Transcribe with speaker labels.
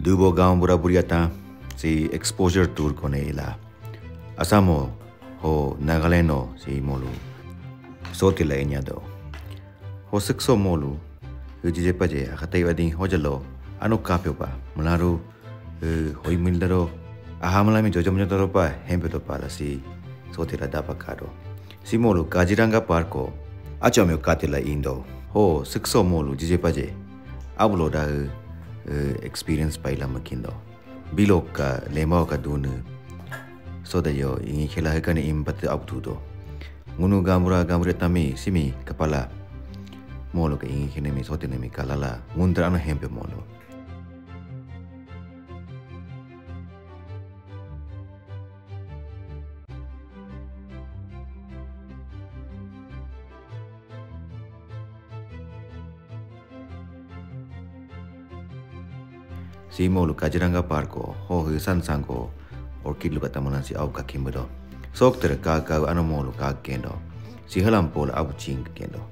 Speaker 1: Dubo gaun bura buriata si exposure tour kone ila. Asamo ho Nagaleno si molu. Sotila inya do. Ho sikso molu. Hujije paje akatai wading hojalo anu kapyo pa. Mularu hoi mildaro. Ahamalami jojo daro pa hempe to pala si sotila dapakado. Si molu Kaziranga Parko. Achomyo katila indo. Ho sikso molu jije paje. Abulo da experience paila makindo. Bilok ka lemao ka dun so da yo ingi khela ka ni impat abtudo. Ngunu gamura tami simi kapala molo ka ingi khine mi sote mi kalala nguntra anu hempe molo. Si molu Kaziranga Parko ho san sango orchid luka tamanan si au kakimbo. Sok ter ka anu molu ka kendo. Si halam pol abu ching kendo.